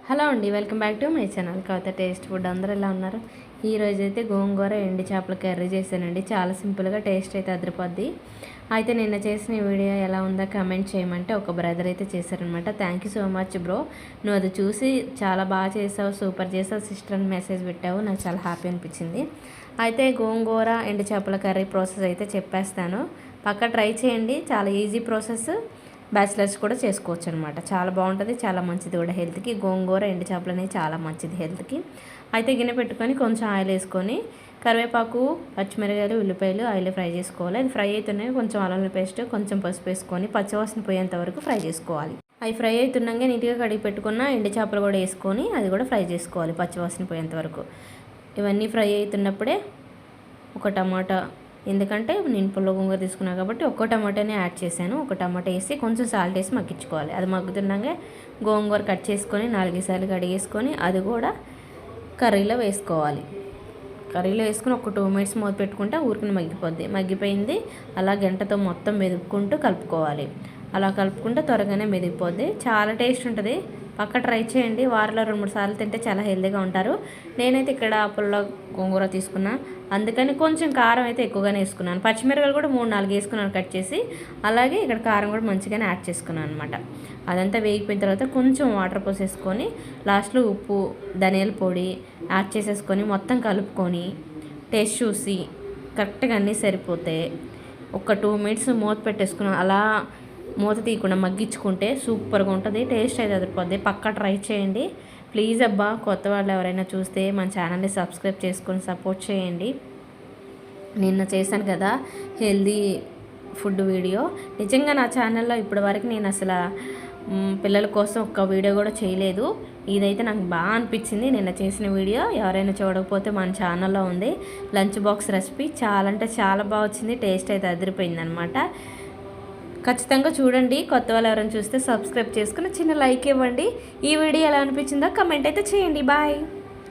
Hello అండి, welcome back to my channel Kavitha taste food. అందరూ ఎలా ఉన్నారు? ఈరోజు అయితే గోంగూర ఎండి చేపల కర్రీ చేశానండి. చాలా సింపుల్గా టేస్ట్ అయితే అదిరిపోద్ది. అయితే నిన్న చేసిన వీడియో ఎలా ఉందో కమెంట్ చేయమంటే ఒక బ్రదర్ అయితే చేశారనమాట. Thank you so much bro, నువ్వు అది చూసి చాలా బాగా చేసావు, సూపర్ చేసావు సిస్టర్ అని మెసేజ్ పెట్టావు. నాకు చాలా హ్యాపీ అనిపించింది. అయితే గోంగూర ఎండి చేపల కర్రీ ప్రాసెస్ అయితే చెప్పేస్తాను, పక్కా ట్రై చేయండి. చాలా ఈజీ ప్రాసెస్, బ్యాచిలర్స్ కూడా చేసుకోవచ్చు అనమాట. చాలా బాగుంటుంది, చాలా మంచిది కూడా హెల్త్కి. గోంగూర ఎండు చేపలు అనేవి చాలా మంచిది హెల్త్కి. అయితే గిన్నె పెట్టుకొని కొంచెం ఆయిల్ వేసుకొని కరివేపాకు, పచ్చిమిరకాయలు, ఉల్లిపాయలు ఆయిల్ ఫ్రై చేసుకోవాలి. అది ఫ్రై అవుతున్నాయి కొంచెం అల్లం పేస్ట్, కొంచెం పసుపు వేసుకొని పచ్చివాసన పోయేంత వరకు ఫ్రై చేసుకోవాలి. అవి ఫ్రై అవుతున్నాక నీట్గా కడిగి పెట్టుకున్న ఎండు చేపలు కూడా వేసుకొని అది కూడా ఫ్రై చేసుకోవాలి పచ్చివాసన పోయేంత వరకు. ఇవన్నీ ఫ్రై అవుతున్నప్పుడే ఒక టమాటా, ఎందుకంటే నేను పుల్ల గోంగూర తీసుకున్నాను కాబట్టి ఒక్క టమాటానే యాడ్ చేశాను. ఒక టమాటా వేసి కొంచెం సాల్ట్ వేసి మగ్గించుకోవాలి. అది మగ్గుతున్నాక గోంగూర కట్ చేసుకొని 4 సార్లు కడిగేసుకొని అది కూడా కర్రీలో వేసుకోవాలి. కర్రీలో వేసుకొని ఒక 2 మినిట్స్ మూత పెట్టుకుంటే ఊరికి మగ్గిపోద్ది. మగ్గిపోయింది అలా గంటతో మొత్తం మెదుపుకుంటూ కలుపుకోవాలి. అలా కలుపుకుంటే త్వరగానే మెదిగిపోద్ది. చాలా టేస్ట్ ఉంటుంది, పక్క ట్రై చేయండి. వారంలో 2-3 సార్లు తింటే చాలా హెల్తీగా ఉంటారు. నేనైతే ఇక్కడ పుల్ల గోంగూర తీసుకున్నా, అందుకని కొంచెం కారం అయితే ఎక్కువగానే వేసుకున్నాను. పచ్చిమిరపకాయలు కూడా 3-4 వేసుకున్నాను కట్ చేసి. అలాగే ఇక్కడ కారం కూడా మంచిగానే యాడ్ చేసుకున్నాను అనమాట. అదంతా వేగిపోయిన తర్వాత కొంచెం వాటర్ పోసేసుకొని లాస్ట్లో ఉప్పు, ధనియాల పొడి యాడ్ చేసేసుకొని మొత్తం కలుపుకొని టేస్ట్ చూసి కరెక్ట్గా అన్నీ సరిపోతే ఒక 2 మినిట్స్ మూత పెట్టేసుకున్నాను. అలా మూత తీయకుండా మగ్గించుకుంటే సూపర్గా ఉంటుంది, టేస్ట్ అయితే అదిరిపోద్ది. పక్కా ట్రై చేయండి ప్లీజ్. అబ్బా, కొత్త వాళ్ళు ఎవరైనా చూస్తే మన ఛానల్ని సబ్స్క్రైబ్ చేసుకొని సపోర్ట్ చేయండి. నిన్న చేశాను కదా హెల్దీ ఫుడ్ వీడియో, నిజంగా నా ఛానల్లో ఇప్పటివరకు నేను అసలు పిల్లల కోసం ఒక్క వీడియో కూడా చేయలేదు. ఇదైతే నాకు బాగా అనిపించింది నిన్న చేసిన వీడియో. ఎవరైనా చూడకపోతే మన ఛానల్లో ఉంది, లంచ్ బాక్స్ రెసిపీ. చాలా అంటే చాలా బాగా వచ్చింది, టేస్ట్ అయితే అదిరిపోయింది అనమాట. ఖచ్చితంగా చూడండి. కొత్త వాళ్ళు ఎవరైనా చూస్తే సబ్స్క్రైబ్ చేసుకుని చిన్న లైక్ ఇవ్వండి. ఈ వీడియో ఎలా అనిపించిందో కమెంట్ అయితే చేయండి. బాయ్.